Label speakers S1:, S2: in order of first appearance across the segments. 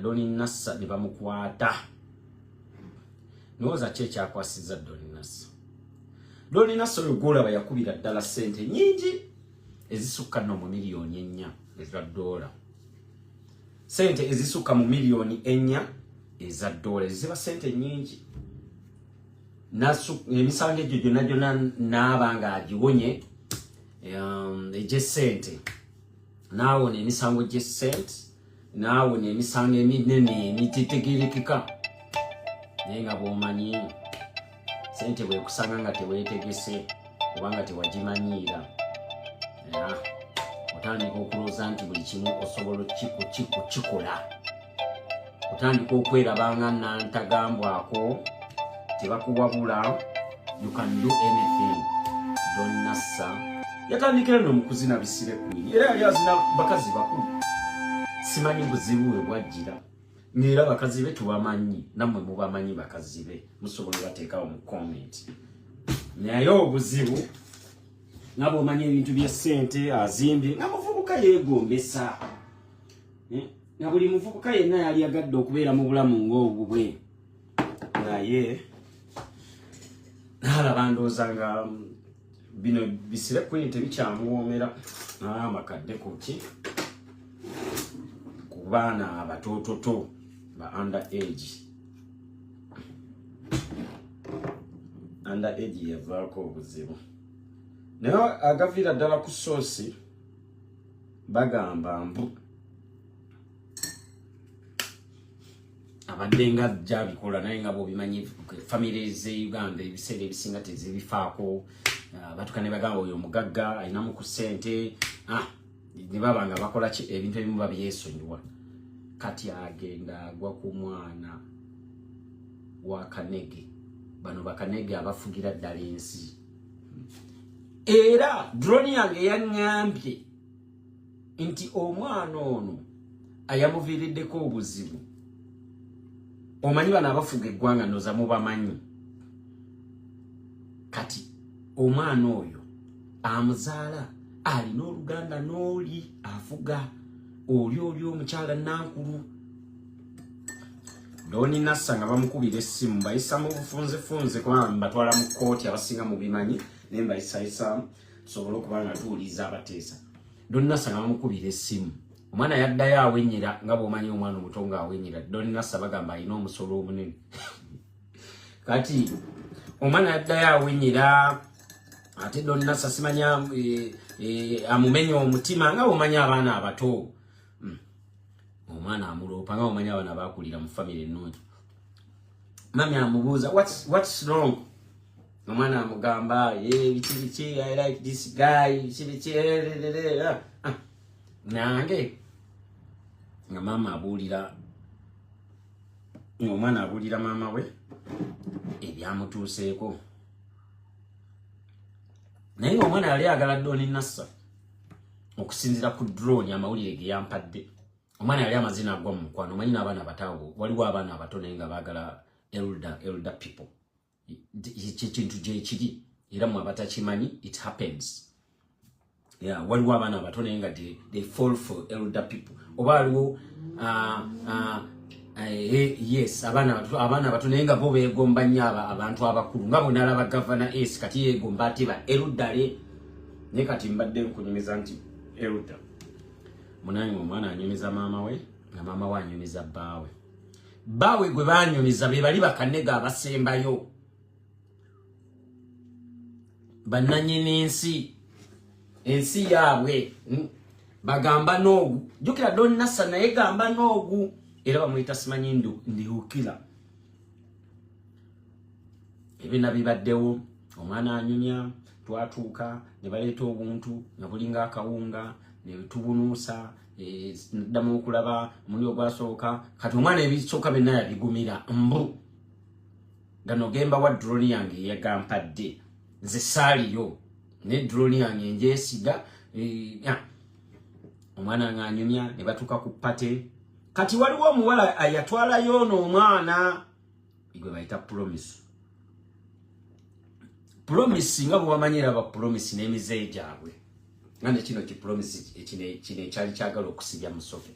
S1: Doni Nassa ne bamukwata. Noza che kyakwasiza Doni Nassa. Doni Nassa olugolaba yakubira ddala ssente nyingi ezisukka no mu miliyoni 4 eza dola. Sente ezisukka mu miliyoni 4 eza dola ziba sente nyingi. Nasu emisango egyo gyonna n'abanga agiwonye ejesente. Naawo ne emisango jesente. Naawo ne emisango eminene emitetegerekeka. Naye nga bw'omanyi sente bwe kusanga nga teweetegese kubanga tewagimanyiira. Otandika okulooza nti buli kimu osobola kikola. Otandika okwerabanga nantagambwako tebakuwabula. You can do anything. Doni Nassa yatandikira no mukuzina bisire kwini. Era yali azina bakazi bakulu. Simanyi buzibu bwe bwajjira. Ngera bakazi be tubamanyi namwe mubamanyi bakazi be musobola bateekawo mu comment. Naye obuzibu nabo omanyi ebintu bya ssente azimbye nga muvubuka yeegombesa. Na buli muvubuka yenna yali agadde okubeera mu bulamu ng'obwo bwe. Naye nalaba ndowooza nga bino bisire kwini tebikyamuwoomera. Amakadde kuki ku baana abatoototo ba underage. Underage yavaako obuzibu. Naye agaviira ddala ku soosi bagamba mbu abadde nga gyabikola naye nga bw'obimanyi famire ze Uganda ebiseera ebisinga tezibifaako. Batuka ne bagamba oyo omugagga alinamu ku ssente. Ne baba nga bakola ebintu ebimu babyeesonyiwa. Kati agenda agwa ku mwana wa Kanege. Bano bakanege abafugira ddala ensi. Era drone yange yaŋŋambye nti omwana ono ayamuviiriddeko obuzibu. Omanyi bano abafuga eggwanga noza mubamanyi. Kati omwana oyo amuzaala alina oluganda n'oli afuga oli omukyala nankulu. Doni Nassa nga bamukubira essimu bayisa mu bufunzefunze kubanga batwala mu kkooti abasinga mu bimanyi naye mbayisayisaamu tusobole okuba nga tuwuliriza abateesa. Doni Nassa nga bamukubira essimu omwana yaddayo awenyera nga bw'omanyi omwana omuto nga awenyera. Doni Nassa bagamba alina omusolo omunene. Kati omwana yaddayo awenyera ate Doni Nassa simanya amumenya omutima nga bw'omanyi abaana abato. Omwana amuloopa nga bw'omanyi abaana baakulira mu famire ennungi. Mami amubuuza what's wrong? Omwana amugamba biki I like this guy biki nange nga mama abuulira omwana abuulira maama we ebyamutuuseeko. Naye omwana yali agala Doni Nassa okusinzira ku drone amawulire ge yampadde. Omwana yali amazina agwa mu mukwano. Omanyi n'abaana abataawo waliwo abaana abato naye nga baagala elder people. Kintu gye kiri era mu abatakimanyi it happens. Waliwo abaana abato naye nga they fall for elder people. Oba waliwo yes abaana abato naye nga bo beegomba nnyo abantu abakulu nga bwe nalaba gavana kati yeegomba ate ba eludale. Naye kati mbadde nkunyumiza nti eludda munange omwana anyumiza maama we nga maama we anyumiza bbaawe. Bbaawe gwe baanyumiza be bali bakanega abasembayo bannannyini ensi yaabwe. Bagamba noogu jjukira Doni Nassa naye gamba noogu era bamuyita simanyi ndiwukira. Ebina bibaddewo omwana anyumya twatuuka ne baleeta obuntu nga bulinga akawunga ne tubunuusa ddamu okulaba omuli ogwasooka. Kati omwana ebisooka byonna yabigumira mbu gano gemba wa drone yange eyagampadde nze saaliyo ne drone yange njeesiga. Omwana ng'anyumya ne batuuka ku pate. Kati waliwo omuwala ayatwalayo ono omwana gwe bayita Promise. Promise nga bwe bamanyira ba Promise n'emize gyabwe. Nga ne kino ki Promise kino ekyali kyagala okusibya musoke.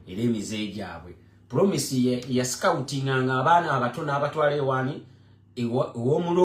S1: Era emize gyabwe Promise ya scouting nga abaana abato n'abatwala ewani